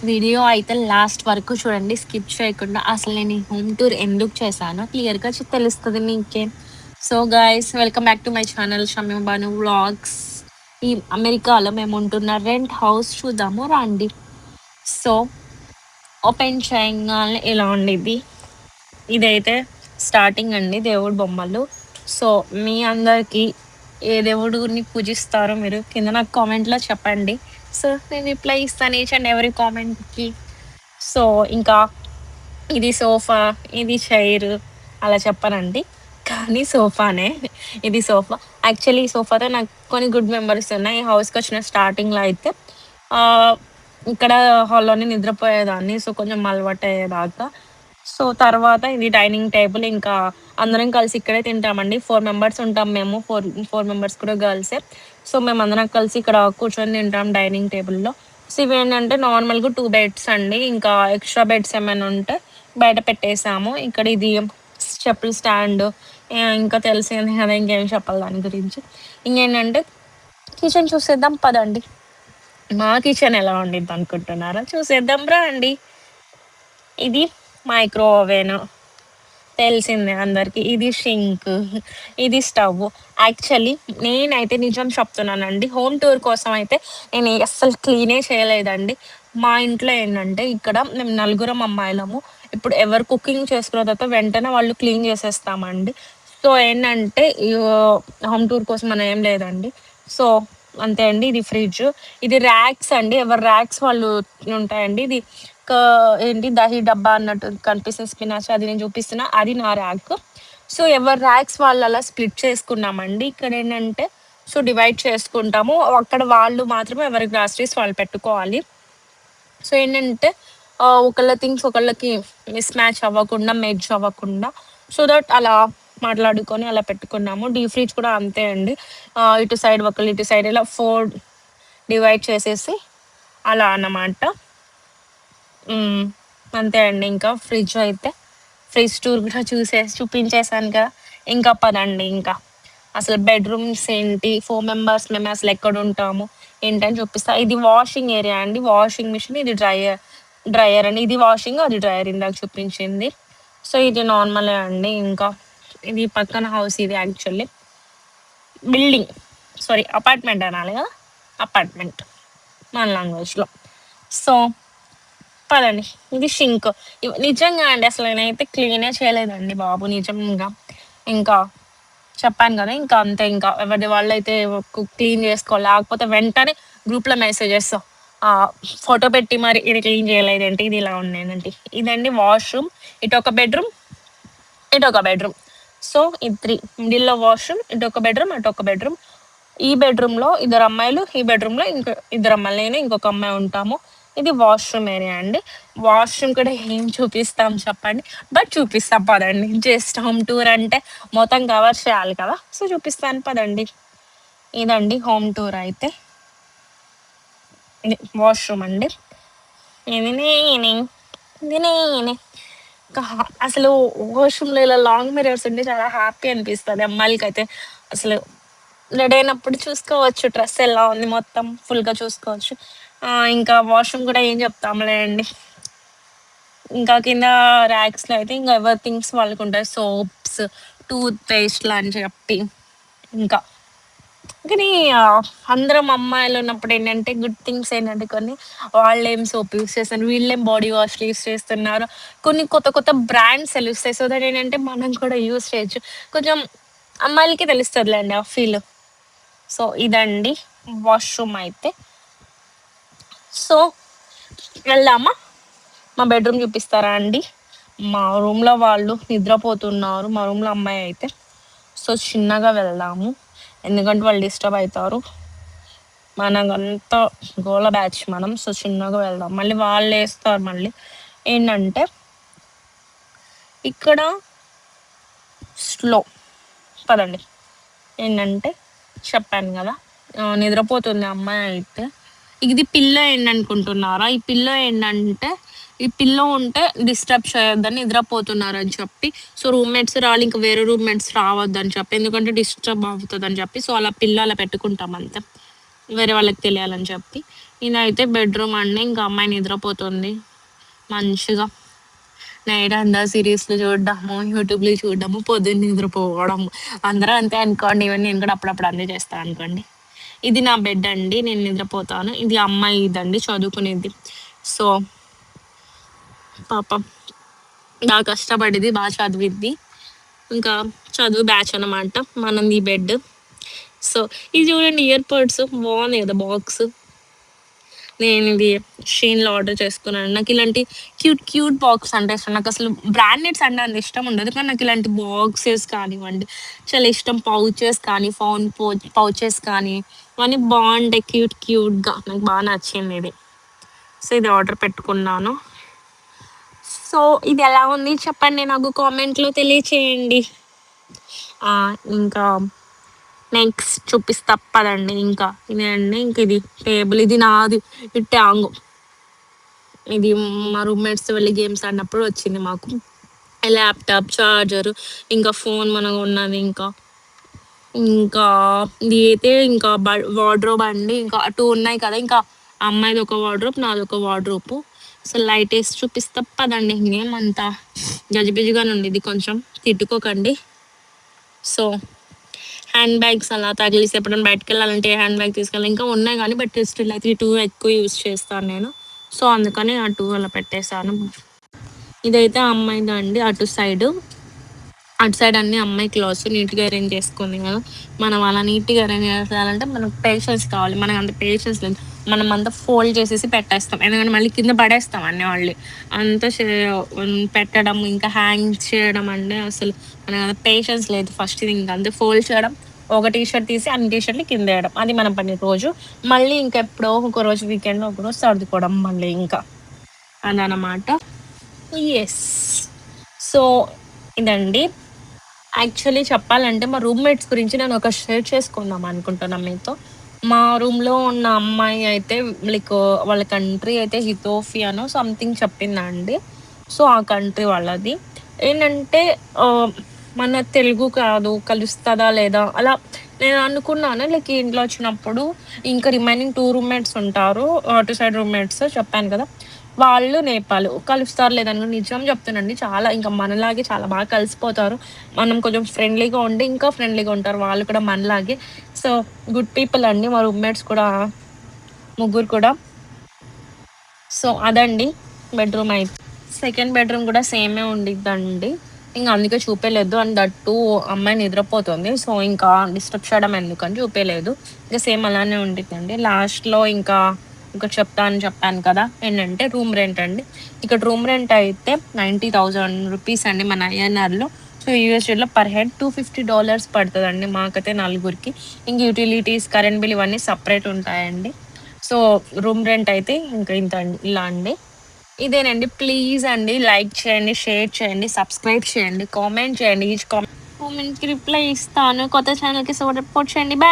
Video అయితే last వరకు చూడండి. స్కిప్ చేయకుండా. అసలు నేను ఈ హోమ్ టూర్ ఎందుకు చేశానో క్లియర్‌గా తెలుస్తది మీకే. So guys welcome back to my channel Shamya Banu vlogs. ఈ అమెరికాలో మేము ఉంటున్న రెంట్ హౌస్ చూద్దాము రండి. సో ఓపెన్ చేయంగానే ఇలా ఉండిద్ది. ఇదైతే స్టార్టింగ్ అండి దేవుడి బొమ్మలు. సో మీ అందరికీ ఏ దేవుడిని పూజిస్తారో మీరు కింద నాకు కామెంట్లో చెప్పండి. సో నేను రిప్లై ఇస్తాను ఈచ్ అండ్ ఎవరీ కామెంట్‌కి. సో ఇంకా ఇది సోఫా, ఇది చైర్ అలా చెప్పనండి. కానీ సోఫానే. ఇది సోఫా. యాక్చువల్లీ ఈ సోఫాతో నాకు కొన్ని గుడ్ మెమరీస్ ఉన్నాయి. ఈ హౌస్‌కొచ్చిన స్టార్టింగ్‌లో అయితే ఆహ్, ఇక్కడ హాల్‌లోనే నిద్రపోయేదాన్ని. సో కొంచెం అలవాటయ్యేదాకా. సో తర్వాత ఇది డైనింగ్ టేబుల్. ఇంకా అందరం కలిసి ఇక్కడే తింటామండి. 4 మెంబర్స్ ఉంటాం మేము. 4 మెంబర్స్ కూడా గర్ల్సే. సో మేమందరం కలిసి ఇక్కడ కూర్చొని తింటాం డైనింగ్ టేబుల్‌లో. సో ఇవేంటంటే నార్మల్‌గా 2 బెడ్స్ అండి. ఇంకా ఎక్స్‌ట్రా బెడ్స్ ఏమైనా ఉంటే బయట పెట్టేసాము. ఇక్కడ ఇది చెప్పుల స్టాండ్. ఇంకా తెలిసిందే కదా! ఇంకేం చెప్పాలి దాని గురించి. ఇంకేంటంటే కిచెన్ చూసేద్దాం పదండి. మా కిచెన్ ఎలా ఉండిద్దనుకుంటున్నారా? చూసేద్దాం రండి. ఇది మైక్రో ఓవెన్ తెలిసిందే అందరికీ. ఇది షింక్, ఇది స్టవ్. యాక్చువల్లీ నేనైతే నిజం చెప్తున్నానండి. హోమ్ టూర్ కోసం అయితే నేను అస్సలు క్లీనే చేయలేదండి. మా ఇంట్లో ఏంటంటే ఇక్కడ మేము నలుగురం అమ్మాయిలము. ఇప్పుడు ఎవరు కుకింగ్ చేసుకున్న తర్వాత వెంటనే వాళ్ళు క్లీన్ చేసేస్తామండి. సో ఏంటంటే హోమ్ టూర్ కోసం అని ఏం లేదండి. సో అంతే అండి. ఇది ఫ్రిడ్జ్. ఇది ర్యాక్స్ అండి. ఎవరి ర్యాక్స్ వాళ్ళు ఉంటాయండి. ఇది ఏంటి దహి డబ్బా అన్నట్టు కనిపిస్తుంది స్పినాచ్ అది నేను చూపిస్తున్నా. అది నా ర్యాక్. సో ఎవరి ర్యాక్స్ వాళ్ళు అలా స్ప్లిట్ చేసుకున్నామండి. ఇక్కడ ఏంటంటే సో డివైడ్ చేసుకుంటాము. అక్కడ వాళ్ళు మాత్రమే ఎవరి గ్రాసరీస్ వాళ్ళు పెట్టుకోవాలి. సో ఏంటంటే ఒకళ్ళ థింగ్స్ ఒకళ్ళకి మిస్ మ్యాచ్ అవ్వకుండా, మెర్జ్ అవ్వకుండా సో దట్ అలా మాట్లాడుకొని అలా పెట్టుకున్నాము. డీప్ ఫ్రిడ్జ్ కూడా అంతే అండి. ఇటు సైడ్ ఒకళ్ళు, ఇటు సైడ్ ఇలా 4 డివైడ్ చేసేసి అలా అన్నమాట. అంతే అండి. ఇంకా ఫ్రిడ్జ్ అయితే ఫ్రిడ్జ్ టూర్ కూడా చూపించేసాను కదా! ఇంకా పదండి ఇంకా. అసలు బెడ్‌రూమ్స్ ఏంటి, 4 మెంబర్స్ మేము అసలు ఎక్కడుంటాము, ఏంటని చూపిస్తా. ఇది వాషింగ్ ఏరియా అండి. వాషింగ్ మిషన్, ఇది డ్రైయర్ అండి. ఇది వాషింగ్, అది డ్రైయర్ ఇందాక చూపించింది. సో ఇది నార్మలే అండి. ఇంకా ఇది పక్కన హౌస్ ఇది యాక్చువల్లీ. బిల్డింగ్ సారీ అపార్ట్మెంట్ అనాలి కదా! అపార్ట్మెంట్ మన లాంగ్వేజ్‌లో. సో పదండి. ఇది షింక్. నిజంగా అండి అసలు నేనైతే క్లీనే చేయలేదండి బాబు నిజంగా. ఇంకా చెప్పాను కదా! ఇంకా అంతే ఇంకా ఎవరిది వాళ్ళైతే క్లీన్ చేసుకోవాలి. లేకపోతే వెంటనే గ్రూప్‌లో మెసేజెస్ ఫోటో పెట్టి మరి ఇది క్లీన్ చేయలేదేంటి, ఇది ఇలా ఉండేదేంటి. ఇదండి వాష్‌రూమ్. ఇటొక బెడ్‌రూమ్, ఇటొక బెడ్‌రూమ్. సో ఇది 3 మిడిల్‌లో వాష్‌రూమ్, ఇటొక బెడ్‌రూమ్, అటొక బెడ్‌రూమ్. ఈ బెడ్‌రూమ్‌లో ఇద్దరు అమ్మాయిలు, ఈ బెడ్‌రూమ్‌లో ఇంకో ఇద్దరు అమ్మాయిలు, నేను ఇంకొక అమ్మాయి ఉంటాము. ఇది వాష్‌రూమ్ ఏరియా అండి. వాష్‌రూమ్ కూడా ఏం చూపిస్తాం చెప్పండి. బట్ చూపిస్తాం పదండి. జస్ట్ హోమ్ టూర్ అంటే మొత్తం కవర్ చేయాలి కదా! సో చూపిస్తాను పదండి. ఇదండి హోమ్ టూర్ అయితే. ఇది వాష్‌రూమ్ అండి. ఇది నేనే. ఇది నేనే. ఇంకా అసలు వాష్‌రూమ్‌లో ఇలా లాంగ్ మిర్రర్స్ ఉంటే చాలా హ్యాపీ అనిపిస్తది అమ్మాయిలకైతే. అసలు రెడీ అయినప్పుడు చూసుకోవచ్చు డ్రెస్ ఎలా ఉంది మొత్తం ఫుల్‌గా చూసుకోవచ్చు. ఇంకా వాష్‌రూమ్ కూడా ఏం చెప్తాంలే అండి. ఇంకా కింద ర్యాక్స్‌లో అయితే ఇంకా ఎవరి థింగ్స్ వాళ్ళకుంటాయి. సోప్స్, టూత్ పేస్ట్‌లు అని చెప్పి. ఇంకా కానీ అందరం అమ్మాయిలున్నప్పుడు ఏంటంటే గుడ్ థింగ్స్ ఏంటంటే కొన్ని వాళ్ళేం సోప్ యూజ్ చేస్తున్నారు, వీళ్ళేం బాడీ వాష్‌లు యూజ్ చేస్తున్నారు. కొన్ని కొత్త కొత్త బ్రాండ్స్ తెలుస్తాయి. సో దట్ ఏంటంటే మనం కూడా యూజ్ చేయొచ్చు. కొంచెం అమ్మాయిలకి తెలుస్తదిలేండి ఆ ఫీల్. సో ఇదండి వాష్‌రూమ్ అయితే. సో వెళ్దామా? మా బెడ్‌రూమ్ చూపిస్తారా అండి? మా రూమ్‌లో వాళ్ళు నిద్రపోతున్నారు. మా రూమ్‌లో అమ్మాయి అయితే. సో చిన్నగా వెళ్దాము. ఎందుకంటే వాళ్ళు డిస్టర్బ్ అయితారు. మనకంతా గోల బ్యాచ్ మనం. సో చిన్నగా వెళ్దాం. మళ్ళీ వాళ్ళేస్తారు మళ్ళీ. ఏంటంటే ఇక్కడ స్లో పదండి. ఏంటంటే చెప్పాను కదా! నిద్రపోతుంది ఆ అమ్మాయి అయితే. ఇది పిల్లో ఏంటనుకుంటున్నారా? ఈ పిల్లో ఏంటంటే ఈ పిల్లో ఉంటే డిస్టర్బ్ చేయొద్దని నిద్రపోతున్నారని చెప్పి. సో రూమ్‌మేట్స్ రావాలి. ఇంక వేరే రూమ్‌మేట్స్ రావద్దని చెప్పి. ఎందుకంటే డిస్టర్బ్ అవుతదని చెప్పి. సో అలా పిల్లో అలా పెట్టుకుంటాం అంతే. వేరే వాళ్ళకి తెలియాలని చెప్పి. ఇదైతే బెడ్రూమ్ అండి. ఇంకా అమ్మాయి నిద్రపోతుంది మంచిగా. నైట్ అంతా సిరీస్లు చూడడము, యూట్యూబ్లో చూడడము, పొద్దున్న నిద్రపోవడం. అందరూ అంతే అనుకోండి. ఈవెన్ నేను కూడా అప్పుడప్పుడు అంతే చేస్తాను అనుకోండి. ఇది నా బెడ్ అండి, నేను నిద్రపోతాను. ఇది అమ్మాయి ఇదండి చదువుకునేది. సో పాపం బాగా కష్టపడిద్ది, బాగా చదివిద్ది. ఇంకా చదువు బ్యాచ్ అనమాట మనది ఈ బెడ్. సో ఇది చూడండి, ఇయర్ బడ్స్ బాగుంది కదా బాక్స్. నేను ఇది షీన్లో ఆర్డర్ చేసుకున్నాను. నాకు ఇలాంటి క్యూట్ క్యూట్ బాక్స్ అంటే ఇష్టం. నాకు అసలు బ్రాండెడ్స్ అంటే అంత ఇష్టం ఉండదు, కానీ నాకు ఇలాంటి బాక్సెస్ కానివ్వండి చాలా ఇష్టం. పౌచెస్ కానీ, ఫోన్ పౌచెస్ కానీ ఇవన్నీ బాగుంటాయి క్యూట్ క్యూట్గా. నాకు బాగా నచ్చింది ఇది. సో ఇది ఆర్డర్ పెట్టుకున్నాను. సో ఇది ఎలా ఉంది చెప్పండి, నాకు కామెంట్లో తెలియచేయండి. ఇంకా నెక్స్ట్ చూపిస్తా పదండి. ఇంకా ఇదండి, ఇంక ఇది టేబుల్, ఇది నాది. ఇది ట్యాంగ్, ఇది మా రూమ్మేట్స్ వెళ్ళి గేమ్స్ ఆడినప్పుడు వచ్చింది మాకు. ల్యాప్టాప్, చార్జర్, ఇంకా ఫోన్ మనకు ఉన్నది. ఇంకా ఇంకా ఇది అయితే ఇంకా వార్డ్రోబ్ అండి. ఇంకా 2 ఉన్నాయి కదా, ఇంకా అమ్మాయిది ఒక వార్డ్రోబ్, నాది ఒక వార్డ్రోబ్. సో లైట్ వేసి చూపిస్తా పదండి. ఇంకేమంతా గజిబిజిగానే ఉంది, ఇది కొంచెం తిట్టుకోకండి. సో హ్యాండ్ బ్యాగ్స్ అలా తగిలిసి ఎప్పుడైనా బయటకు వెళ్ళాలంటే హ్యాండ్ బ్యాగ్ తీసుకెళ్ళాలి. ఇంకా ఉన్నాయి కానీ బట్ స్టిల్ అయితే 2 ఎక్కువ యూస్ చేస్తాను నేను. సో అందుకని ఆ 2 అలా పెట్టేశాను. ఇదైతే అమ్మాయిది అండి. అటు సైడ్ అన్ని అమ్మాయి క్లాత్స్ నీట్గా అరేంజ్ చేసుకుంది కదా. మనం అలా నీట్గా అరేంజ్ చేయాలంటే మనకు పేషెన్స్ కావాలి. మనకు అంత పేషెన్స్ లేదు. మనం అంతా ఫోల్డ్ చేసేసి పెట్టేస్తాం, ఎందుకంటే మళ్ళీ కింద పడేస్తాం అన్నీ వాళ్ళు. అంతా పెట్టడం ఇంకా హ్యాంగ్ చేయడం అంటే అసలు మనకు అంత పేషెన్స్ లేదు. ఫస్ట్ ఇది ఇంకా అంతే ఫోల్డ్ చేయడం, ఒక టీషర్ట్ తీసి అన్ని టీషర్ట్లు కింద వేయడం, అది మన పని రోజు. మళ్ళీ ఇంకెప్పుడో ఒక రోజు వీకెండ్ ఒకరోజు సర్దుకోవడం మళ్ళీ, ఇంకా అదనమాట. ఎస్. సో ఇదండి. యాక్చువల్లీ చెప్పాలంటే మా రూమ్మేట్స్ గురించి నేను ఒక షేర్ చేసుకుందాం అనుకుంటున్నాను మీతో. మా రూమ్‌లో ఉన్న అమ్మాయి అయితే లైక్ వాళ్ళ కంట్రీ అయితే హితోపియానో సంథింగ్ చెప్పిందండి. సో ఆ కంట్రీ వాళ్ళది. ఏంటంటే మన తెలుగు కాదు, కలుస్తదా లేదా అలా నేను అనుకున్నాను. లైక్ ఇంట్లో వచ్చినప్పుడు ఇంకా రిమైనింగ్ 2 రూమ్మేట్స్ ఉంటారు. అటు సైడ్ రూమ్మేట్స్ చెప్పాను కదా, వాళ్ళు నేపాల్. కలుస్తారు లేదని కూడా నిజం చెప్తానండి. చాలా ఇంకా మనలాగే చాలా బాగా కలిసిపోతారు. మనం కొంచెం ఫ్రెండ్లీగా ఉండి ఇంకా ఫ్రెండ్లీగా ఉంటారు వాళ్ళు కూడా మనలాగే. సో గుడ్ పీపుల్ అండి మా రూమ్మేట్స్ కూడా, ముగ్గురు కూడా. సో అదండి బెడ్రూమ్ అయితే. సెకండ్ బెడ్రూమ్ కూడా సేమే ఉండిద్దండి. ఇంకా అందుకే చూపేయలేదు. అండ్ దట్టు అమ్మాయి నిద్రపోతుంది. సో ఇంకా డిస్టర్బ్ చేయడం ఎందుకని చూపేయలేదు. ఇంకా సేమ్ అలానే ఉండిద్దండి. లాస్ట్లో ఇంకా చెప్పాను కదా, ఏంటంటే రూమ్ రెంట్ అండి. ఇక్కడ రూమ్ రెంట్ అయితే 90,000 రూపీస్ అండి మన ఐఎన్ఆర్లో. సో యూఎస్డీలో పర్ హెడ్ $250 పడుతుందండి మాకైతే నలుగురికి. ఇంక యూటిలిటీస్, కరెంట్ బిల్ ఇవన్నీ సపరేట్ ఉంటాయండి. సో రూమ్ రెంట్ అయితే ఇంకా ఇంత ఇలా అండి. ఇదేనండి. ప్లీజ్ అండి లైక్ చేయండి, షేర్ చేయండి, సబ్స్క్రైబ్ చేయండి, కామెంట్ చేయండి. ఈచ్ కామెంట్కి రిప్లై ఇస్తాను. కొత్త ఛానల్కి సపోర్ట్ చేయండి. బాయ్.